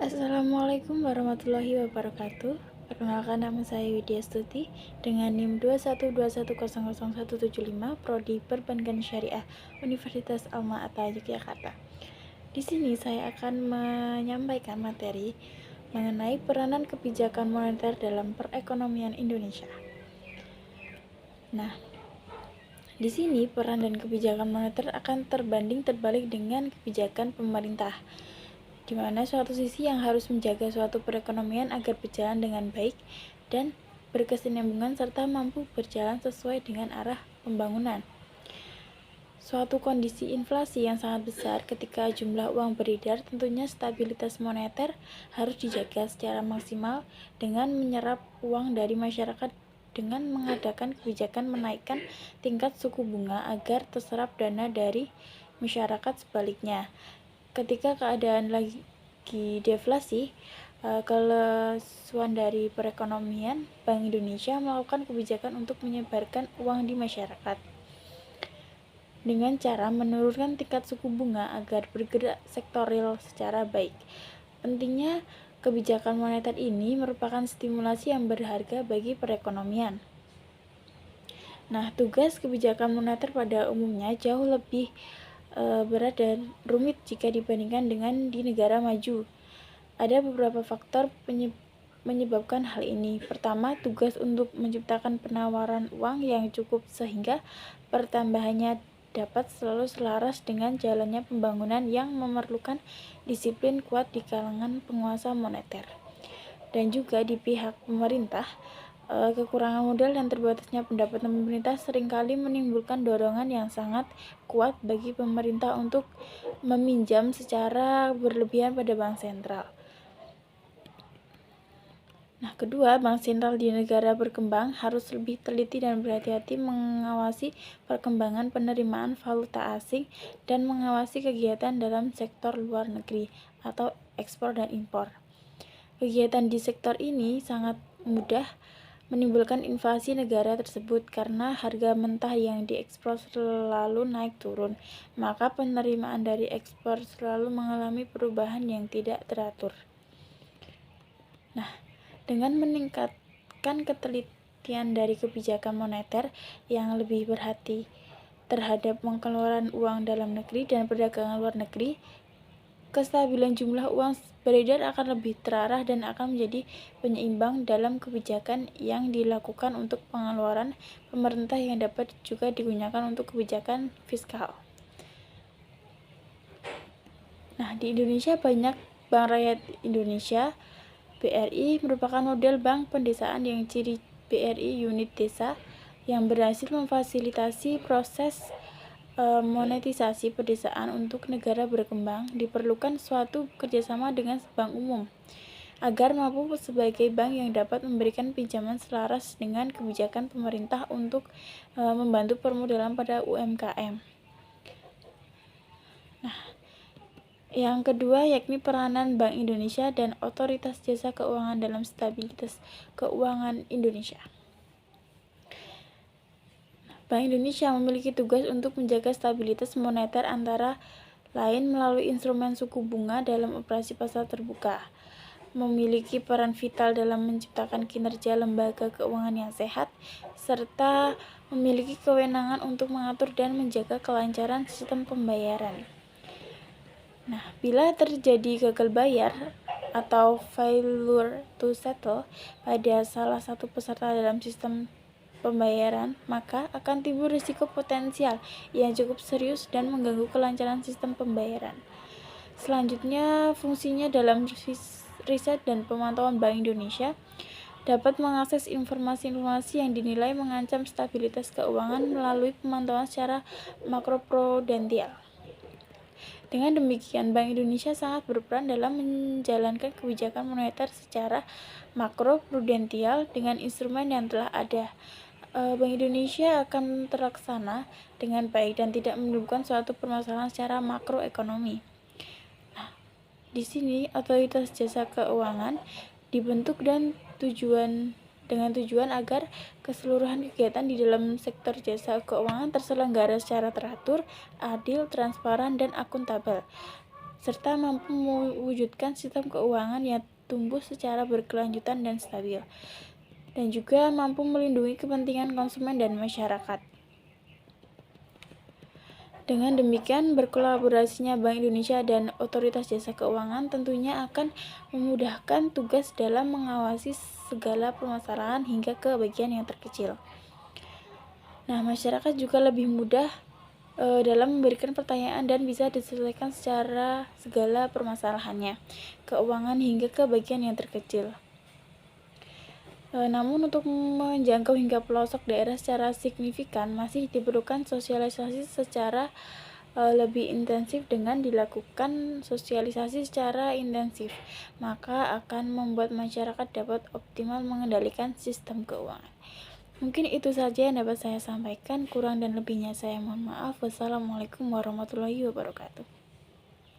Assalamualaikum warahmatullahi wabarakatuh. Perkenalkan, nama saya Widya Stuti dengan NIM 212100175, Prodi Perbankan Syariah, Universitas Alma-Ata Yogyakarta. Di sini saya akan menyampaikan materi mengenai peranan kebijakan moneter dalam perekonomian Indonesia. Nah, di sini peran dan kebijakan moneter akan terbanding terbalik dengan kebijakan pemerintah, di mana suatu sisi yang harus menjaga suatu perekonomian agar berjalan dengan baik dan berkesinambungan serta mampu berjalan sesuai dengan arah pembangunan. Suatu kondisi inflasi yang sangat besar ketika jumlah uang beredar, tentunya stabilitas moneter harus dijaga secara maksimal dengan menyerap uang dari masyarakat dengan mengadakan kebijakan menaikkan tingkat suku bunga agar terserap dana dari masyarakat. Sebaliknya, ketika keadaan lagi deflasi, kelesuan dari perekonomian, Bank Indonesia melakukan kebijakan untuk menyebarkan uang di masyarakat dengan cara menurunkan tingkat suku bunga agar bergerak sektorial secara baik. Pentingnya kebijakan moneter ini merupakan stimulasi yang berharga bagi perekonomian. Nah, tugas kebijakan moneter pada umumnya jauh lebih berat dan rumit jika dibandingkan dengan di negara maju. Ada beberapa faktor menyebabkan hal ini. Pertama, tugas untuk menciptakan penawaran uang yang cukup sehingga pertambahannya dapat selalu selaras dengan jalannya pembangunan yang memerlukan disiplin kuat di kalangan penguasa moneter. Dan juga di pihak pemerintah, kekurangan modal dan terbatasnya pendapatan pemerintah seringkali menimbulkan dorongan yang sangat kuat bagi pemerintah untuk meminjam secara berlebihan pada bank sentral. Nah, kedua, bank sentral di negara berkembang harus lebih teliti dan berhati-hati mengawasi perkembangan penerimaan valuta asing dan mengawasi kegiatan dalam sektor luar negeri atau ekspor dan impor. Kegiatan di sektor ini sangat mudah menimbulkan inflasi negara tersebut karena harga mentah yang diekspor selalu naik turun, maka penerimaan dari ekspor selalu mengalami perubahan yang tidak teratur. Nah, dengan meningkatkan ketelitian dari kebijakan moneter yang lebih berhati terhadap pengeluaran uang dalam negeri dan perdagangan luar negeri, kestabilan jumlah uang beredar akan lebih terarah dan akan menjadi penyeimbang dalam kebijakan yang dilakukan untuk pengeluaran pemerintah yang dapat juga digunakan untuk kebijakan fiskal. Nah, di Indonesia banyak Bank Rakyat Indonesia BRI merupakan model bank pedesaan yang ciri BRI unit desa yang berhasil memfasilitasi proses monetisasi pedesaan untuk negara berkembang. Diperlukan suatu kerjasama dengan bank umum agar mampu sebagai bank yang dapat memberikan pinjaman selaras dengan kebijakan pemerintah untuk membantu permodalan pada UMKM. Nah, yang kedua yakni peranan Bank Indonesia dan Otoritas Jasa Keuangan dalam stabilitas keuangan Indonesia. Bank Indonesia memiliki tugas untuk menjaga stabilitas moneter antara lain melalui instrumen suku bunga dalam operasi pasar terbuka, memiliki peran vital dalam menciptakan kinerja lembaga keuangan yang sehat, serta memiliki kewenangan untuk mengatur dan menjaga kelancaran sistem pembayaran. Nah, bila terjadi gagal bayar atau failure to settle pada salah satu peserta dalam sistem pembayaran, maka akan timbul risiko potensial yang cukup serius dan mengganggu kelancaran sistem pembayaran. Selanjutnya, fungsinya dalam riset dan pemantauan Bank Indonesia dapat mengakses informasi-informasi yang dinilai mengancam stabilitas keuangan melalui pemantauan secara makroprudensial. Dengan demikian, Bank Indonesia sangat berperan dalam menjalankan kebijakan moneter secara makroprudensial dengan instrumen yang telah ada. Bank Indonesia akan terlaksana dengan baik dan tidak menimbulkan suatu permasalahan secara makroekonomi. Nah, di sini Otoritas Jasa Keuangan dibentuk dan dengan tujuan agar keseluruhan kegiatan di dalam sektor jasa keuangan terselenggara secara teratur, adil, transparan, dan akuntabel. serta mampu mewujudkan sistem keuangan yang tumbuh secara berkelanjutan dan stabil, dan juga mampu melindungi kepentingan konsumen dan masyarakat. Dengan demikian, berkolaborasinya Bank Indonesia dan Otoritas Jasa Keuangan tentunya akan memudahkan tugas dalam mengawasi segala permasalahan hingga ke bagian yang terkecil. Nah, masyarakat juga lebih mudah dalam memberikan pertanyaan dan bisa diselesaikan secara segala permasalahannya, keuangan hingga ke bagian yang terkecil. Namun untuk menjangkau hingga pelosok daerah secara signifikan masih diperlukan sosialisasi secara lebih intensif. Dengan dilakukan sosialisasi secara intensif, maka akan membuat masyarakat dapat optimal mengendalikan sistem keuangan. Mungkin itu saja yang dapat saya sampaikan. Kurang dan lebihnya saya mohon maaf. Wassalamualaikum warahmatullahi wabarakatuh.